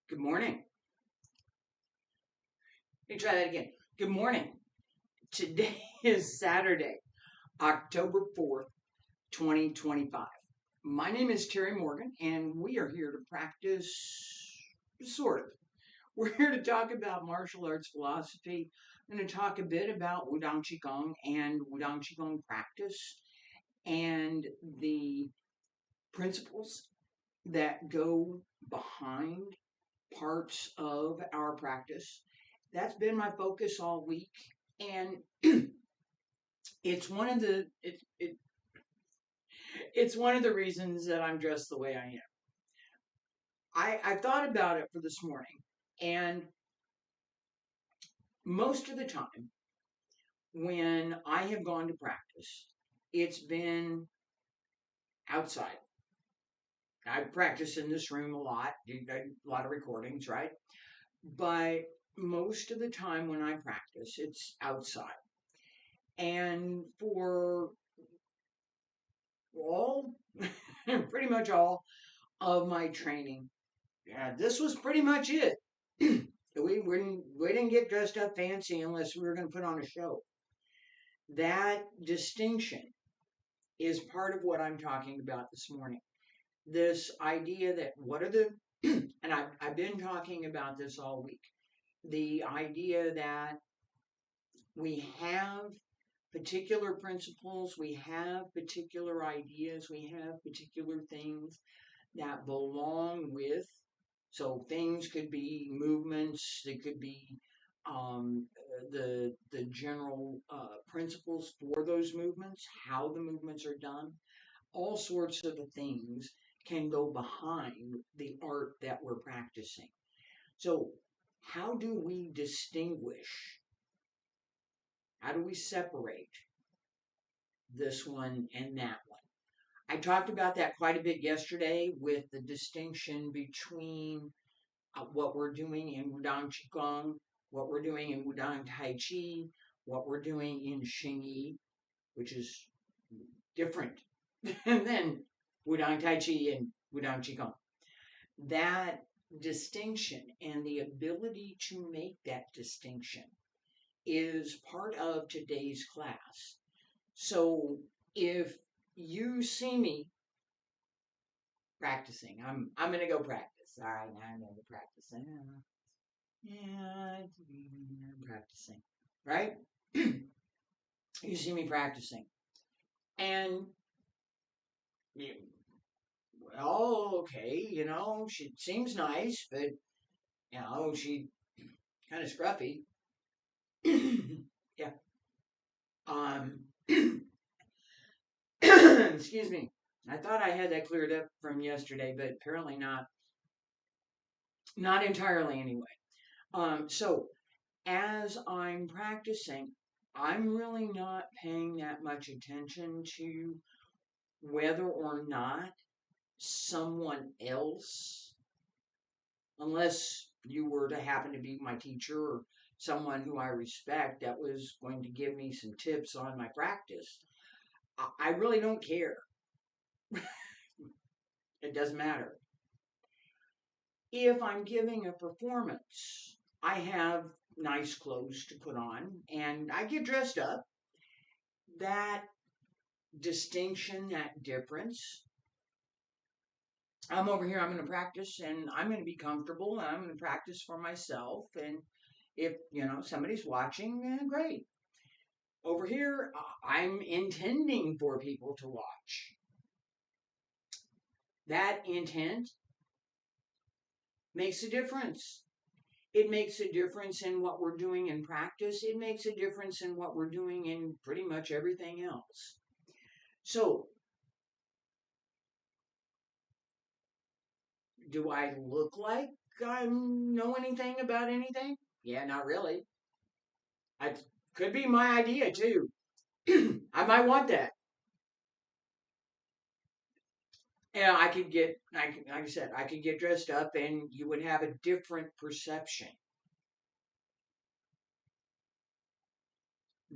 Good morning. Let me try that again. Good morning. Today is Saturday, October 4th, 2025. My name is Terry Morgan, and we are here to practice, sort of. We're here to talk about martial arts philosophy. I'm going to talk a bit about Wudang Qigong and Wudang Qigong practice and the principles that go behind parts of our practice. That's been my focus all week, and it's one of the reasons that I'm dressed the way I am. I thought about it for this morning, and most of the time when I have gone to practice, it's been outside. I practice in this room a lot, do a lot of recordings, right? But most of the time when I practice, it's outside. And for all, pretty much all of my training, yeah, this was pretty much it. we didn't get dressed up fancy unless we were going to put on a show. That distinction is part of what I'm talking about this morning. This idea that what are the, and I've been talking about this all week, the idea that we have particular principles, we have particular ideas, we have particular things that belong with. So things could be movements, they could be the general principles for those movements, how the movements are done. All sorts of things can go behind the art that we're practicing. So how do we distinguish? How do we separate this one and that one? I talked about that quite a bit yesterday with the distinction between what we're doing in Wudang Qigong, what we're doing in Wudang Tai Chi, what we're doing in Xingyi, which is different than Wudang Tai Chi and Wudang Qigong. That distinction and the ability to make that distinction is part of today's class. So if you see me practicing, I'm going to go practice. All right, now I'm going to practice. Yeah, I'm practicing, right? You see me practicing, and you, well, okay, she seems nice, but she kind of scruffy. Yeah. Excuse me. I thought I had that cleared up from yesterday, but apparently not. Not entirely, anyway. So as I'm practicing, I'm really not paying that much attention to whether or not someone else, unless you were to happen to be my teacher or someone who I respect that was going to give me some tips on my practice, I really don't care. It doesn't matter. If I'm giving a performance, I have nice clothes to put on and I get dressed up. That distinction, that difference, I'm over here, I'm going to practice and I'm going to be comfortable and I'm going to practice for myself. And if, somebody's watching, great. Over here, I'm intending for people to watch. That intent makes a difference. It makes a difference in what we're doing in practice. It makes a difference in what we're doing in pretty much everything else. So, do I look like I know anything about anything? Yeah, not really. I could be my idea too. I might want that. Yeah, I could get, like I said, I could get dressed up and you would have a different perception.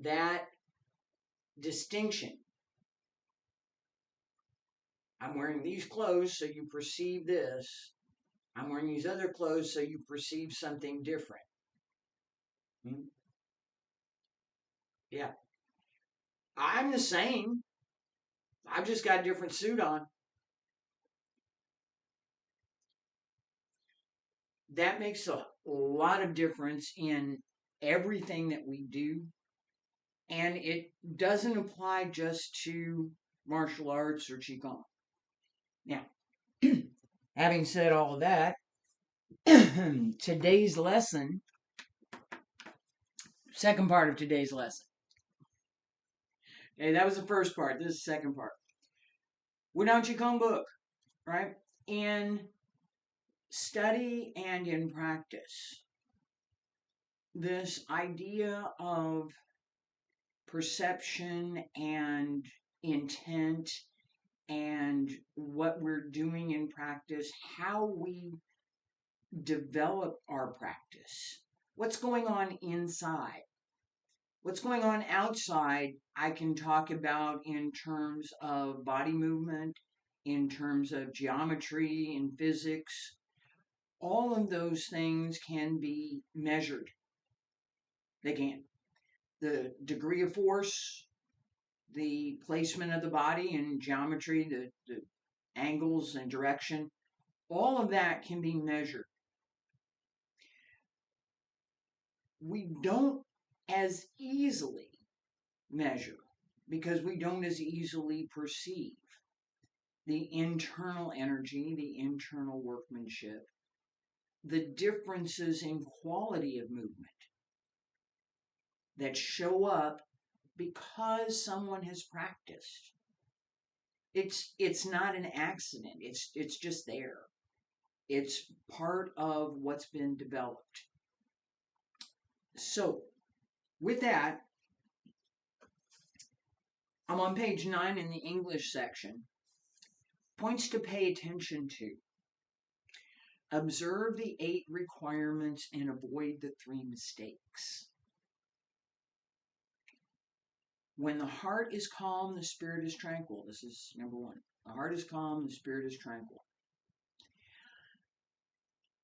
That distinction. I'm wearing these clothes, so you perceive this. I'm wearing these other clothes so you perceive something different. Yeah. I'm the same. I've just got a different suit on. That makes a lot of difference in everything that we do. And it doesn't apply just to martial arts or Qigong. Now, having said all of that, today's lesson, second part of today's lesson. Okay, that was the first part. This is the second part. We're now Qigong book, right? In study and in practice, this idea of perception and intent and what we're doing in practice, how we develop our practice, what's going on inside. What's going on outside, I can talk about in terms of body movement, in terms of geometry and physics. All of those things can be measured. They can. The degree of force, the placement of the body in geometry, the angles and direction, all of that can be measured. We don't as easily measure because we don't as easily perceive the internal energy, the internal workmanship, the differences in quality of movement that show up because someone has practiced. It's not an accident. It's just there. It's part of what's been developed. So, with that, I'm on page 9 in the English section. Points to pay attention to. Observe the 8 requirements and avoid the 3 mistakes. When the heart is calm, the spirit is tranquil. This is number 1. The heart is calm, the spirit is tranquil.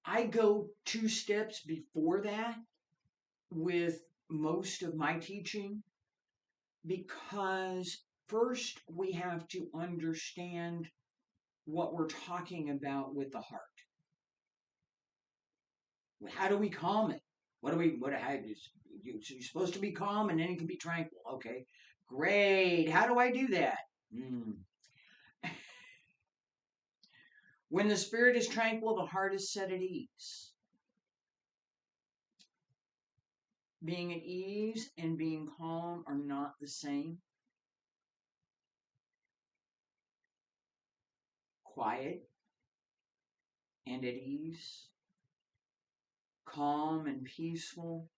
I go 2 steps before that with most of my teaching because first we have to understand what we're talking about with the heart. How do we calm it? You're supposed to be calm and then it can be tranquil. Okay, great. How do I do that? When the spirit is tranquil, the heart is set at ease. Being at ease and being calm are not the same. Quiet and at ease. Calm and peaceful.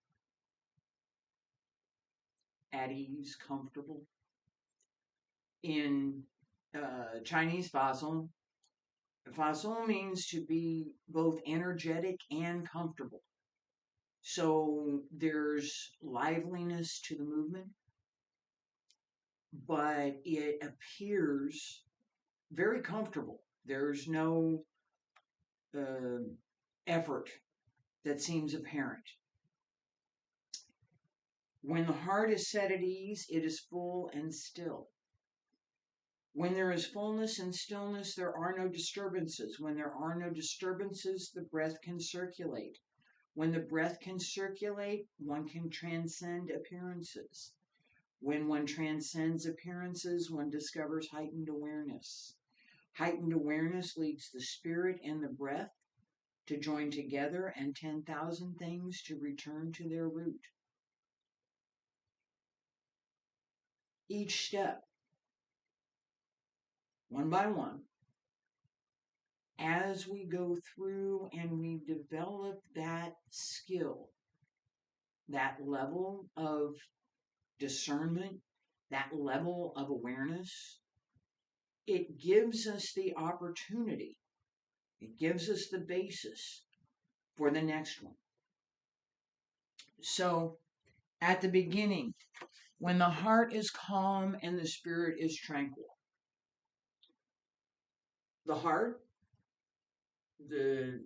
At ease, comfortable. In Chinese Fazong, Fazong means to be both energetic and comfortable. So there's liveliness to the movement, but it appears very comfortable. There's no effort that seems apparent. When the heart is set at ease, it is full and still. When there is fullness and stillness, there are no disturbances. When there are no disturbances, the breath can circulate. When the breath can circulate, one can transcend appearances. When one transcends appearances, one discovers heightened awareness. Heightened awareness leads the spirit and the breath to join together and 10,000 things to return to their root. Each step, one by one, as we go through and we develop that skill, that level of discernment, that level of awareness, it gives us the opportunity, it gives us the basis for the next one. So, at the beginning, when the heart is calm and the spirit is tranquil, the heart, the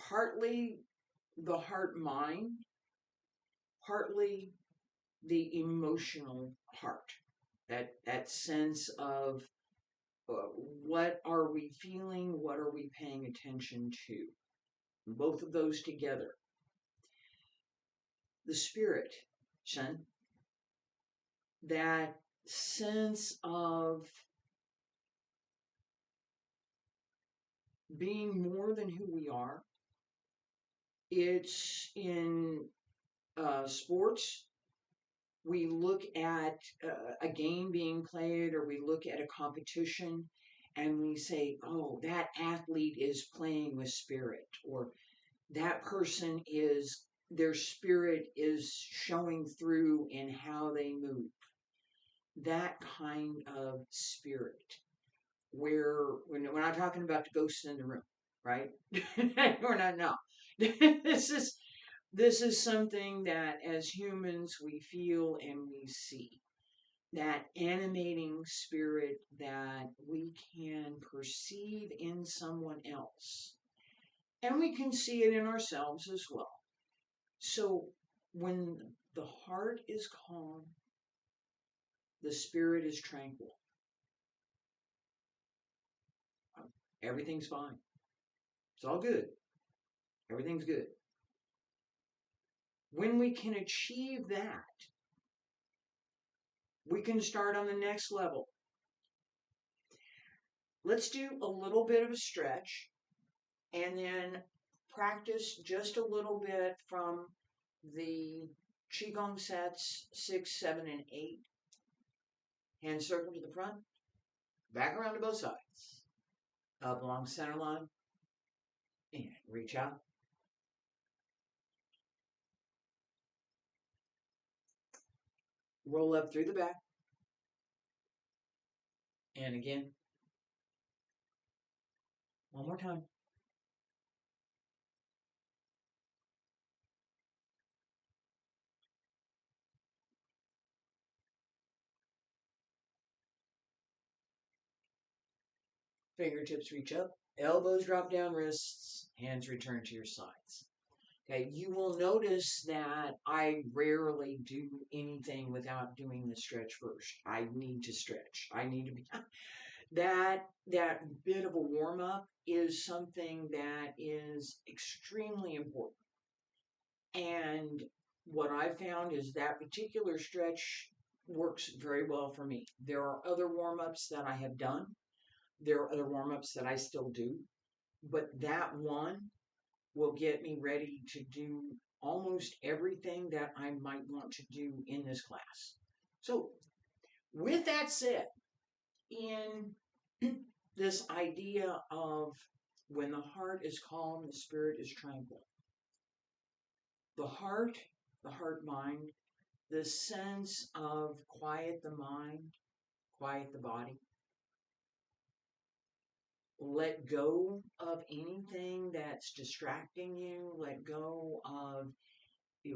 partly the heart mind, partly the emotional heart. That sense of what are we feeling, what are we paying attention to? Both of those together. The spirit, Shen, that sense of being more than who we are. It's in sports. We look at a game being played, or we look at a competition, and we say, oh, that athlete is playing with spirit, or that person is, their spirit is showing through in how they move. That kind of spirit, where we're not talking about the ghosts in the room, right? We're not, no. This is something that as humans we feel and we see. That animating spirit that we can perceive in someone else. And we can see it in ourselves as well. So when the heart is calm, the spirit is tranquil. Everything's fine. It's all good. Everything's good. When we can achieve that, we can start on the next level. Let's do a little bit of a stretch and then practice just a little bit from the Qigong sets 6, 7, and 8. Hand circle to the front, back around to both sides. Up along center line, and reach out. Roll up through the back. And again. One more time. Fingertips reach up, elbows drop down, wrists, hands return to your sides. Okay, you will notice that I rarely do anything without doing the stretch first. I need to stretch. I need to be that bit of a warm up is something that is extremely important. And what I found is that particular stretch works very well for me. There are other warm ups that I have done. There are other warm ups that I still do. But that one will get me ready to do almost everything that I might want to do in this class. So, with that said, in this idea of when the heart is calm, the spirit is tranquil. The heart mind, the sense of quiet the mind, quiet the body. Let go of anything that's distracting you. Let go of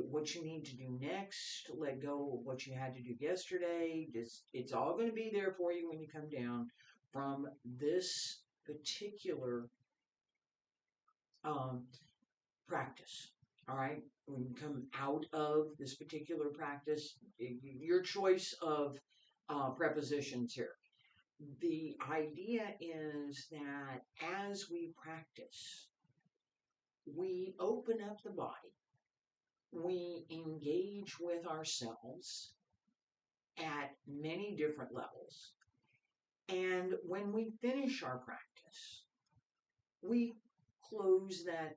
what you need to do next. Let go of what you had to do yesterday. It's all going to be there for you when you come down from this particular practice. All right? When you come out of this particular practice, your choice of prepositions here. The idea is that as we practice, we open up the body, we engage with ourselves at many different levels, and when we finish our practice, we close that,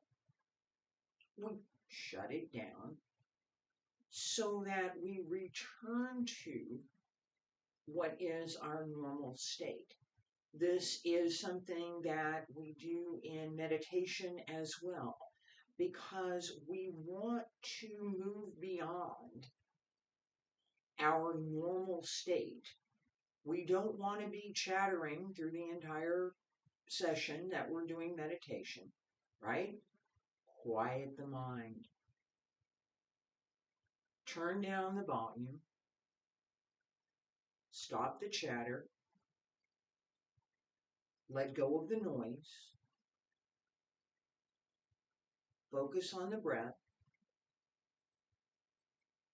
we shut it down so that we return to what is our normal state. This is something that we do in meditation as well, because we want to move beyond our normal state. We don't want to be chattering through the entire session that we're doing meditation, right? Quiet the mind. Turn down the volume. Stop the chatter. Let go of the noise. focus on the breath.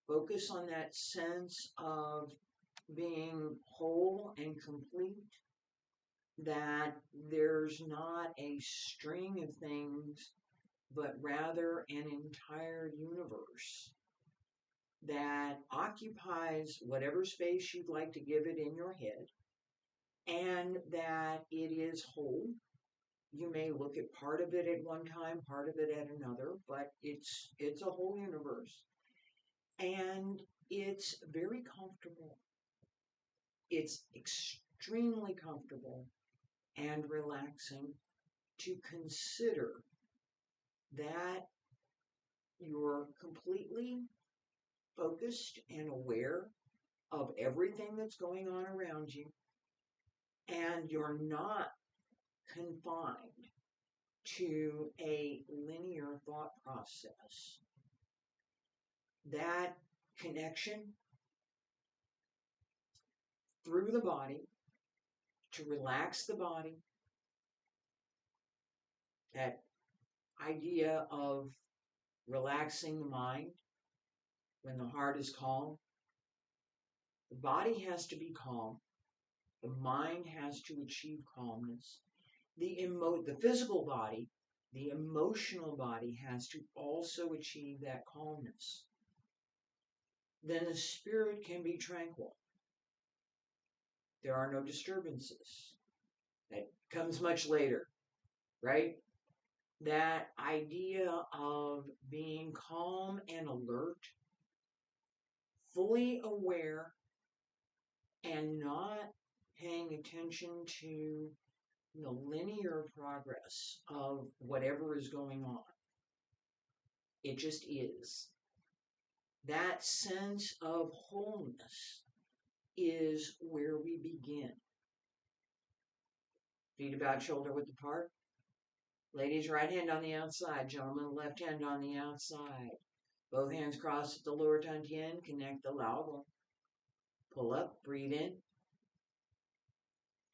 Focus on that sense of being whole and complete, that there's not a string of things, but rather an entire universe that occupies whatever space you'd like to give it in your head, and that it is whole. You may look at part of it at one time, part of it at another, but it's a whole universe. And it's very comfortable. It's extremely comfortable and relaxing to consider that you're completely focused and aware of everything that's going on around you, and you're not confined to a linear thought process. That connection through the body to relax the body, that idea of relaxing the mind when the heart is calm. The body has to be calm. The mind has to achieve calmness. The physical body, the emotional body has to also achieve that calmness. Then the spirit can be tranquil. There are no disturbances. That comes much later, right? That idea of being calm and alert, fully aware, and not paying attention to the linear progress of whatever is going on. It just is. That sense of wholeness is where we begin. Feet about shoulder width apart. Ladies, right hand on the outside. Gentlemen, left hand on the outside. Both hands crossed at the lower tantien. Connect the labrum. Pull up, breathe in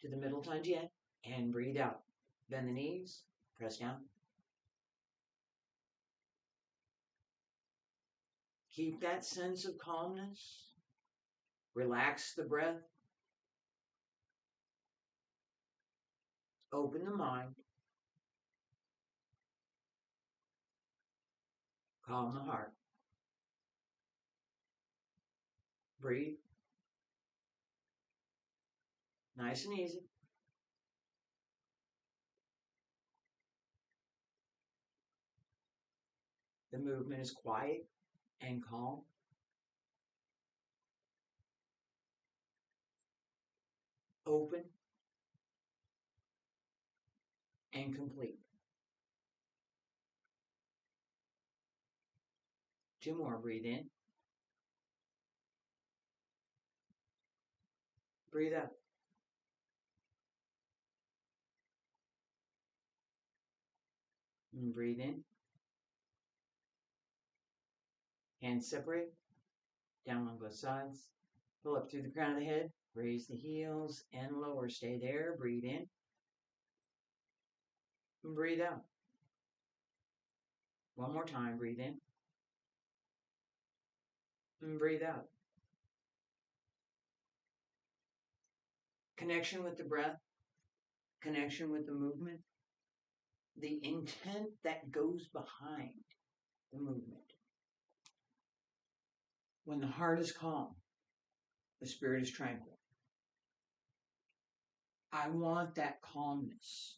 to the middle tantien, and breathe out. Bend the knees, press down. Keep that sense of calmness. Relax the breath. Open the mind. Calm the heart. Breathe. Nice and easy. The movement is quiet and calm. Open and complete. 2 more. Breathe in. Breathe out. And breathe in. Hands separate. Down on both sides. Pull up through the crown of the head. Raise the heels and lower. Stay there. Breathe in. And breathe out. One more time. Breathe in. And breathe out. Connection with the breath. Connection with the movement. The intent that goes behind the movement. When the heart is calm, the spirit is tranquil. I want that calmness.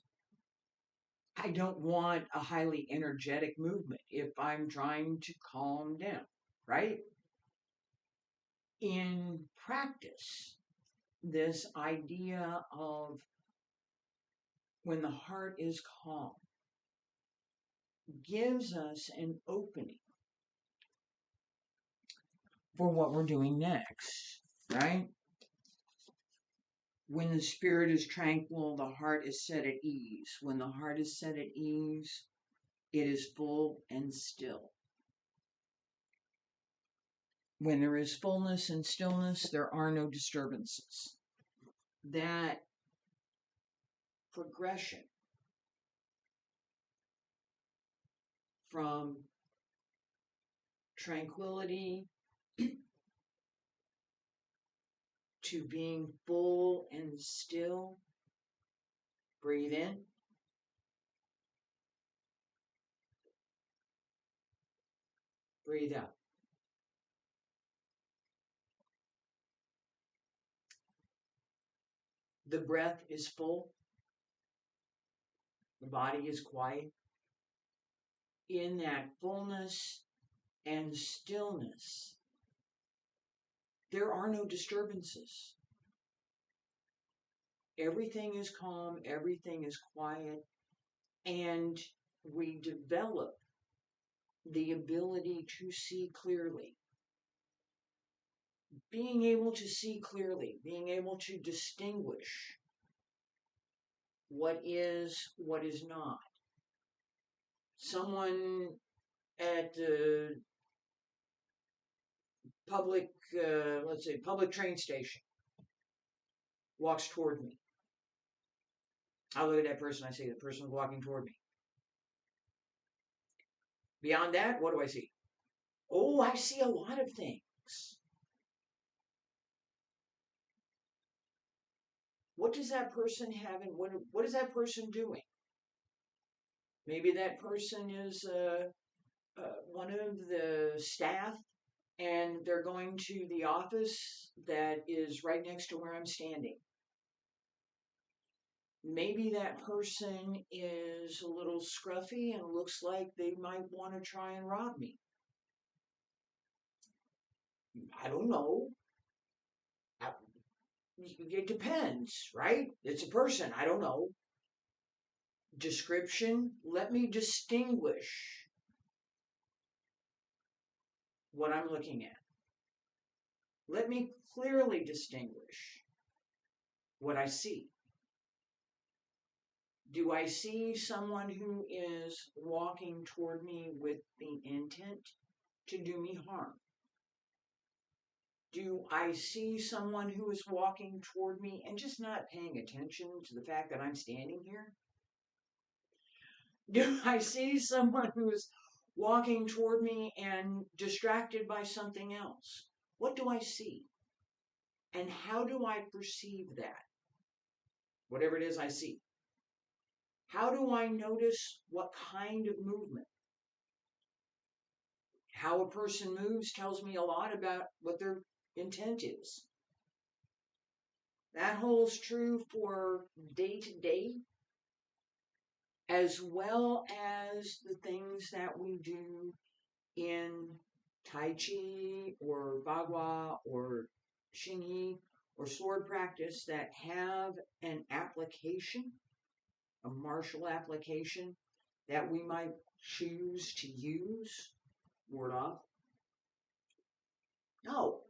I don't want a highly energetic movement if I'm trying to calm down, right? In practice, this idea of when the heart is calm gives us an opening for what we're doing next, right? When the spirit is tranquil, the heart is set at ease. When the heart is set at ease, it is full and still. When there is fullness and stillness, there are no disturbances. That progression from tranquility to being full and still. Breathe in. Breathe out. The breath is full. The body is quiet. In that fullness and stillness, there are no disturbances. Everything is calm, everything is quiet, and we develop the ability to see clearly. Being able to see clearly, being able to distinguish what is not. Someone at the public, public train station walks toward me. I look at that person, I say, the person is walking toward me. Beyond that, what do I see? Oh, I see a lot of things. What does that person have, and what is that person doing? Maybe that person is one of the staff, and they're going to the office that is right next to where I'm standing. Maybe that person is a little scruffy and looks like they might want to try and rob me. I don't know. It depends, right? It's a person. I don't know. Description. Let me distinguish what I'm looking at. Let me clearly distinguish what I see. Do I see someone who is walking toward me with the intent to do me harm? Do I see someone who is walking toward me and just not paying attention to the fact that I'm standing here? Do I see someone who is walking toward me and distracted by something else? What do I see? And how do I perceive that? Whatever it is I see. How do I notice what kind of movement? How a person moves tells me a lot about what their intent is. That holds true for day to day, as well as the things that we do in Tai Chi or Bagua or Xingyi or sword practice that have an application, a martial application that we might choose to use. Word off. No.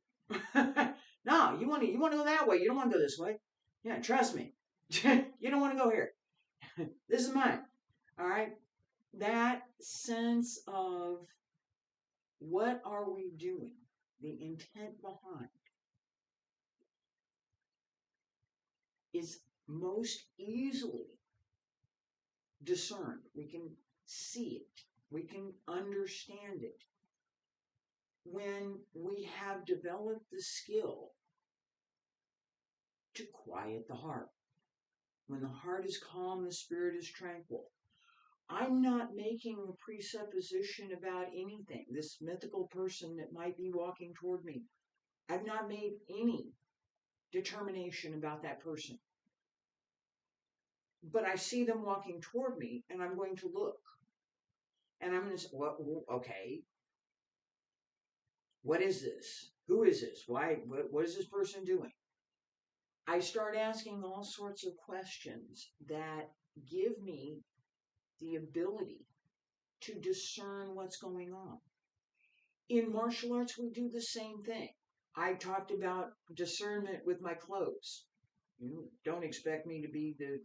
No, you want to go that way. You don't want to go this way. Yeah, trust me. You don't want to go here. This is mine. All right? That sense of what are we doing? The intent behind is most easily discerned. We can see it. We can understand it when we have developed the skill to quiet the heart. When the heart is calm, the spirit is tranquil. I'm not making a presupposition about anything. This mythical person that might be walking toward me, I've not made any determination about that person. But I see them walking toward me, and I'm going to look. And I'm going to say, well, okay, what is this? Who is this? Why? What is this person doing? I start asking all sorts of questions that give me the ability to discern what's going on. In martial arts, we do the same thing. I talked about discernment with my clothes. You don't expect me to be the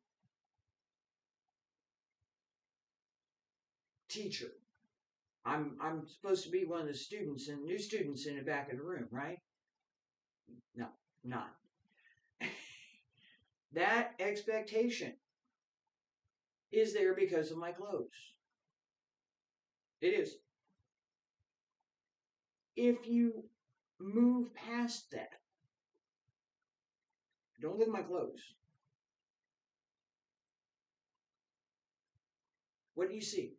teacher. I'm supposed to be one of the students and new students in the back of the room, right? No, not. That expectation is there because of my clothes. It is. If you move past that, don't look at my clothes. What do you see?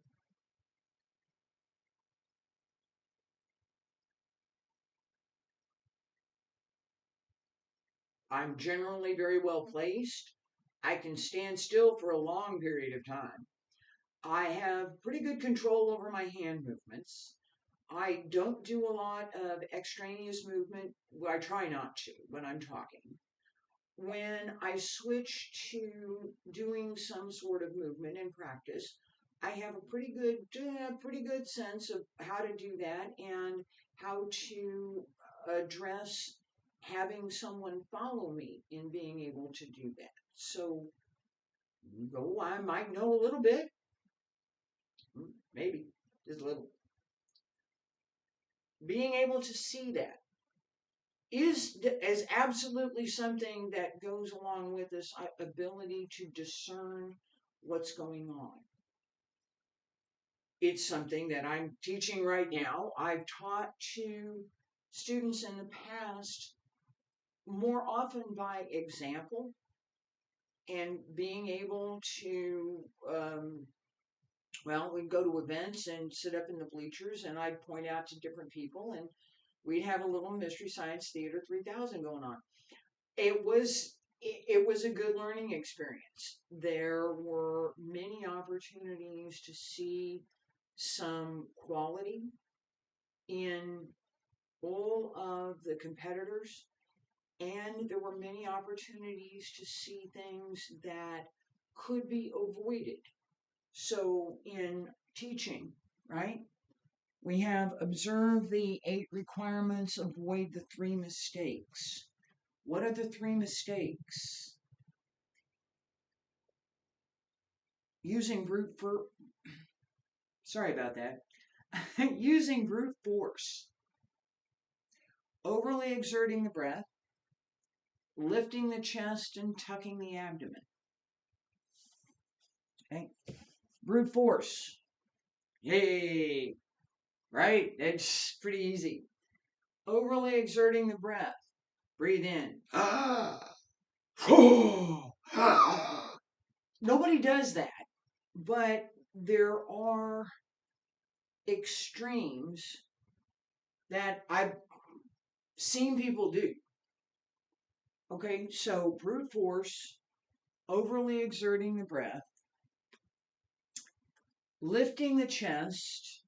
I'm generally very well placed. I can stand still for a long period of time. I have pretty good control over my hand movements. I don't do a lot of extraneous movement. Well, I try not to when I'm talking. When I switch to doing some sort of movement in practice, I have a pretty good sense of how to do that and how to address having someone follow me in being able to do that. So, though I might know a little bit, maybe just a little, being able to see that is absolutely something that goes along with this ability to discern what's going on. It's something that I'm teaching right now. I've taught to students in the past more often by example and being able to, well, we'd go to events and sit up in the bleachers and I'd point out to different people and we'd have a little Mystery Science Theater 3000 going on. It was a good learning experience. There were many opportunities to see some quality in all of the competitors, and there were many opportunities to see things that could be avoided. So, in teaching, right, we have observe the 8 requirements, avoid the 3 mistakes. What are the 3 mistakes? Using brute for sorry about that. Using brute force, overly exerting the breath, lifting the chest and tucking the abdomen. Okay, brute force. Yay! Right? It's pretty easy. Overly exerting the breath. Breathe in. Nobody does that, but there are extremes that I've seen people do. Okay, so brute force, overly exerting the breath, lifting the chest,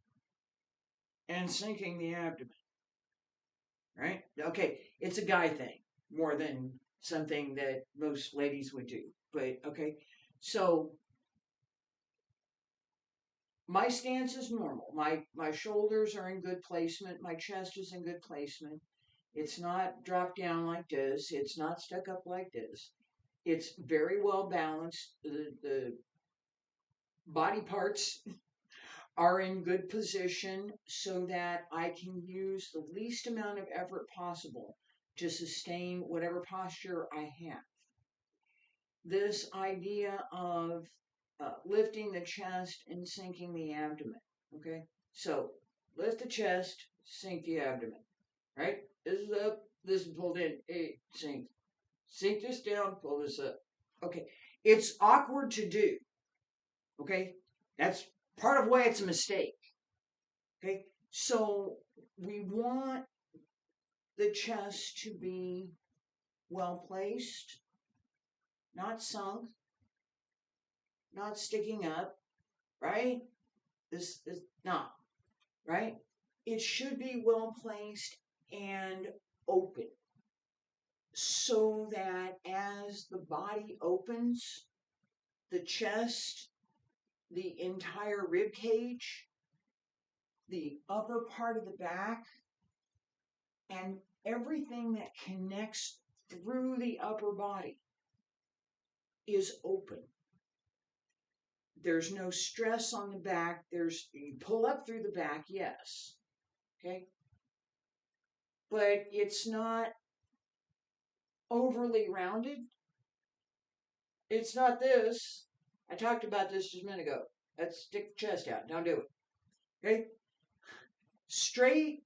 and sinking the abdomen. Right? Okay, it's a guy thing more than something that most ladies would do. But okay, so my stance is normal. My shoulders are in good placement. My chest is in good placement. It's not dropped down like this. It's not stuck up like this. It's very well balanced. The body parts are in good position so that I can use the least amount of effort possible to sustain whatever posture I have. This idea of lifting the chest and sinking the abdomen. Okay, so lift the chest, sink the abdomen. Right? This is up, this is pulled in. Hey, sink. Sink this down, pull this up. Okay, it's awkward to do. Okay, that's part of why it's a mistake. Okay, so we want the chest to be well placed, not sunk, not sticking up, right? This is not, right? It should be well placed and open so that as the body opens, the chest, the entire rib cage, the upper part of the back, and everything that connects through the upper body is open. There's no stress on the back. You pull up through the back, yes. Okay? But it's not overly rounded. It's not this. I talked about this just a minute ago. Let's stick the chest out. Don't do it. Okay? Straight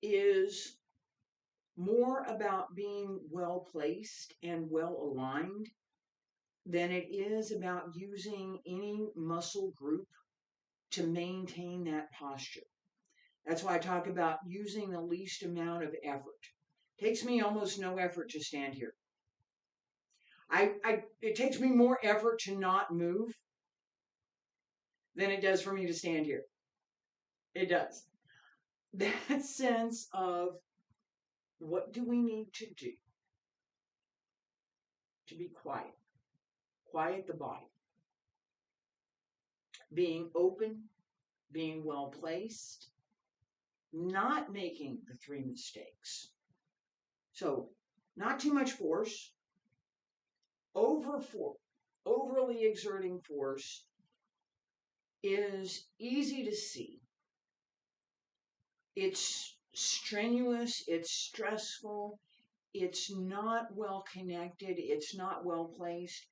is more about being well placed and well aligned than it is about using any muscle group to maintain that posture. That's why I talk about using the least amount of effort. It takes me almost no effort to stand here. It takes me more effort to not move than it does for me to stand here. It does. That sense of what do we need to do to be quiet? Quiet the body. Being open, being well placed, not making the three mistakes. So, not too much force, overly exerting force is easy to see. It's strenuous, it's stressful, it's not well connected, it's not well placed,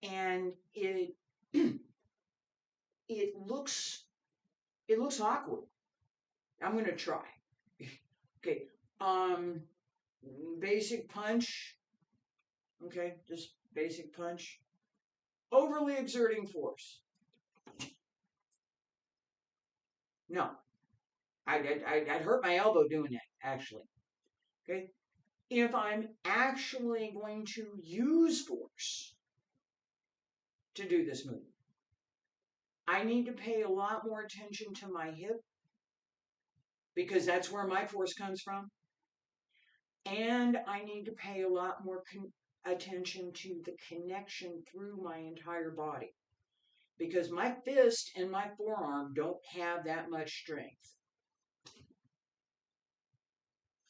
and it it looks awkward. I'm going to try. Okay. Basic punch. Okay, just basic punch. Overly exerting force. No, I'd hurt my elbow doing that, actually. Okay? If I'm actually going to use force to do this movement, I need to pay a lot more attention to my hip because that's where my force comes from. And I need to pay a lot more attention to the connection through my entire body because my fist and my forearm don't have that much strength.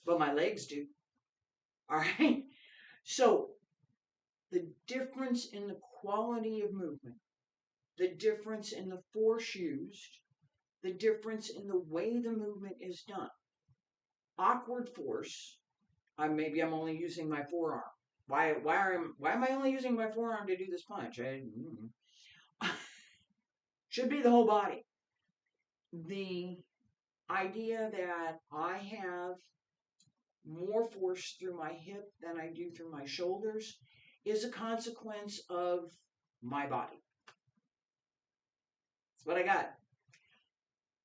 But my legs do. All right? So, the difference in the quality of movement, the difference in the force used, the difference in the way the movement is done. Awkward force, maybe I'm only using my forearm. Why am I only using my forearm to do this punch? Should be the whole body. The idea that I have more force through my hip than I do through my shoulders is a consequence of my body. That's what I got.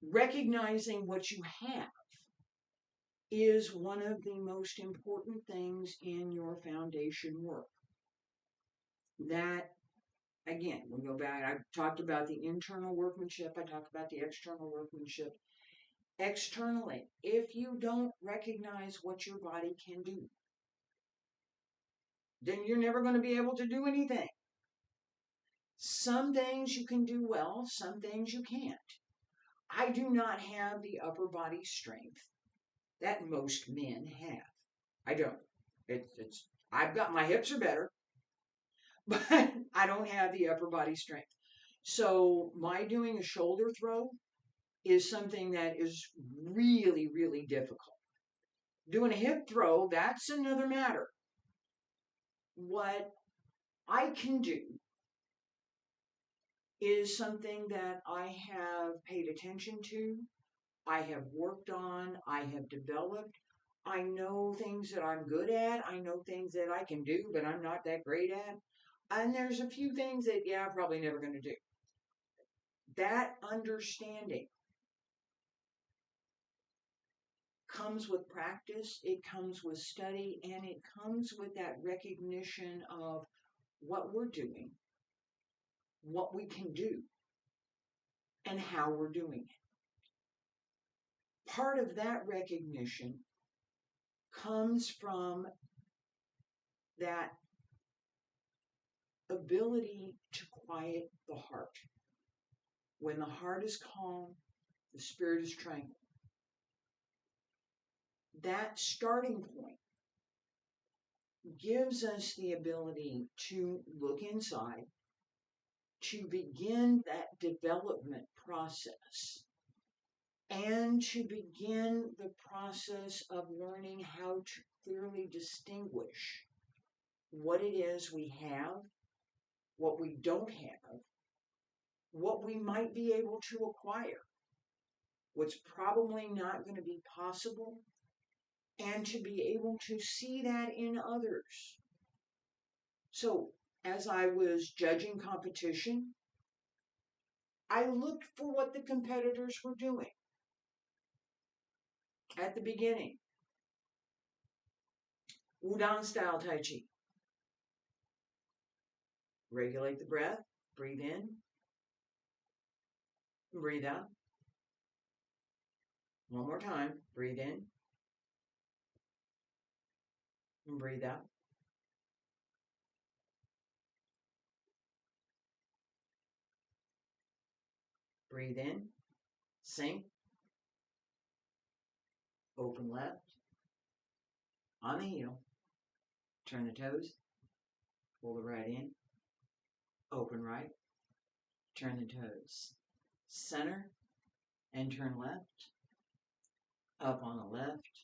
Recognizing what you have is one of the most important things in your foundation work. That, again, we go back, I talked about the internal workmanship, I talked about the external workmanship. Externally, if you don't recognize what your body can do, then you're never going to be able to do anything. Some things you can do well, some things you can't. I do not have the upper body strength that most men have. I don't. I've got, my hips are better, but I don't have the upper body strength. So my doing a shoulder throw is something that is really, really difficult. Doing a hip throw, that's another matter. What I can do is something that I have paid attention to, I have worked on, I have developed. I know things that I'm good at. I know things that I can do, but I'm not that great at. And there's a few things that, I'm probably never going to do. That understanding comes with practice, it comes with study, and it comes with that recognition of what we're doing, what we can do, and how we're doing it. Part of that recognition comes from that ability to quiet the heart. When the heart is calm, the spirit is tranquil. That starting point gives us the ability to look inside, to begin that development process, and to begin the process of learning how to clearly distinguish what it is we have, what we don't have, what we might be able to acquire. what's probably not going to be possible, and to be able to see that in others. So, as I was judging competition, I looked for what the competitors were doing at the beginning. Wudang style Tai Chi. Regulate the breath, breathe in, breathe out. One more time, breathe in, and breathe out. Breathe in, sink, open left, on the heel, turn the toes, pull the right in, open right, turn the toes, center, and turn left, up on the left,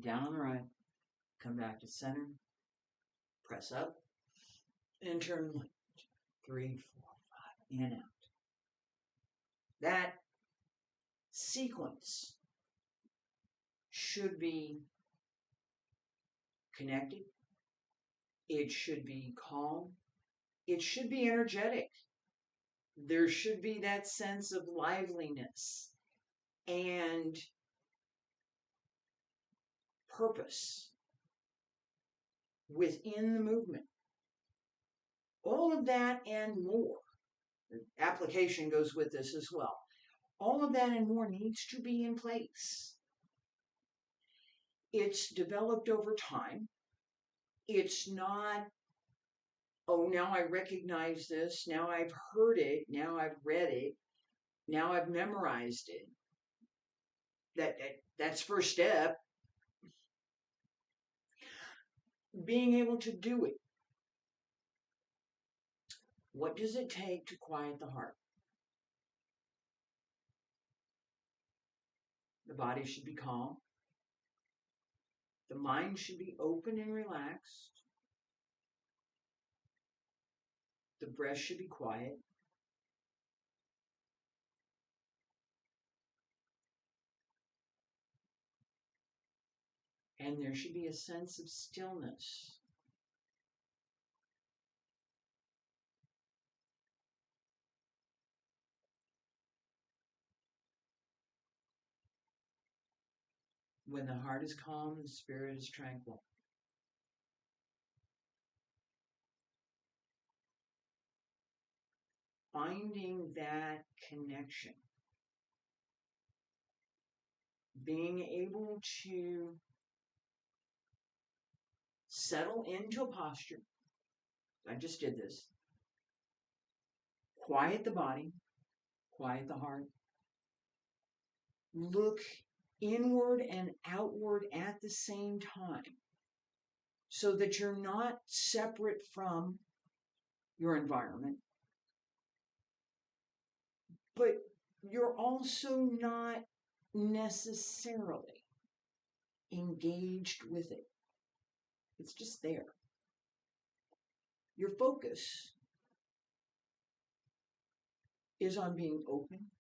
down on the right, come back to center, press up, and turn left, 3, 4, 5, and out. That sequence should be connected. It should be calm. It should be energetic. There should be that sense of liveliness and purpose within the movement. All of that and more. Application goes with this as well. All of that and more needs to be in place. It's developed over time. It's not, oh, now I recognize this, now I've heard it, now I've read it, now I've memorized it. That's first step. Being able to do it. What does it take to quiet the heart? The body should be calm. The mind should be open and relaxed. The breath should be quiet. And there should be a sense of stillness. When the heart is calm, the spirit is tranquil. Finding that connection. Being able to settle into a posture. I just did this. Quiet the body. Quiet the heart. Look inward and outward at the same time, so that you're not separate from your environment, but you're also not necessarily engaged with it. It's just there. Your focus is on being open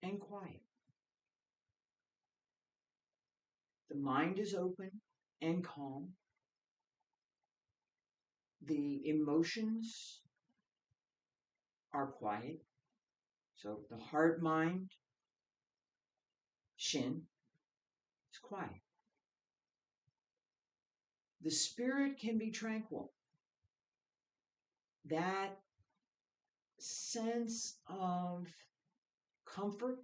and quiet. The mind is open and calm. The emotions are quiet. So the heart, mind, shin is quiet. The spirit can be tranquil. That sense of comfort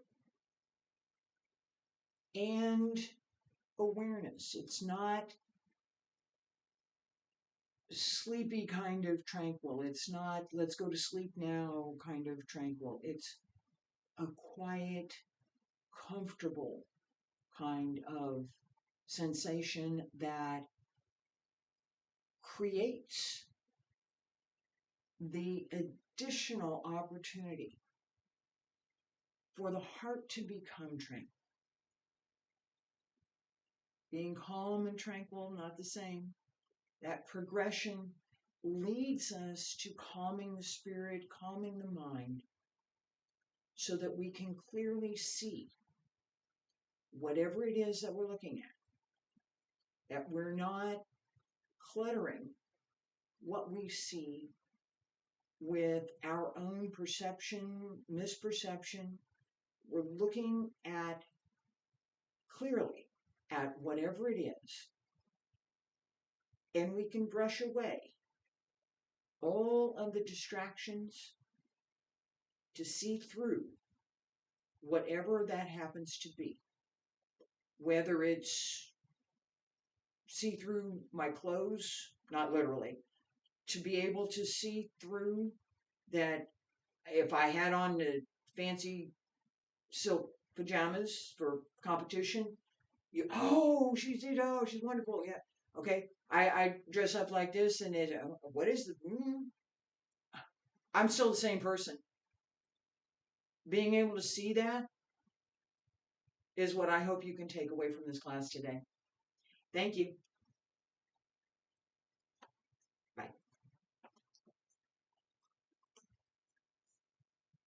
and awareness. It's not sleepy kind of tranquil. It's not let's go to sleep now kind of tranquil. It's a quiet, comfortable kind of sensation that creates the additional opportunity for the heart to become tranquil. Being calm and tranquil, not the same. That progression leads us to calming the spirit, calming the mind, so that we can clearly see whatever it is that we're looking at, that we're not cluttering what we see with our own perception, misperception. We're looking at clearly at whatever it is, and we can brush away all of the distractions to see through whatever that happens to be. Whether it's see through my clothes, not literally, to be able to see through that if I had on the fancy silk pajamas for competition, she's wonderful, yeah, okay. I dress up like this, and what is the? I'm still the same person. Being able to see that is what I hope you can take away from this class today. Thank you.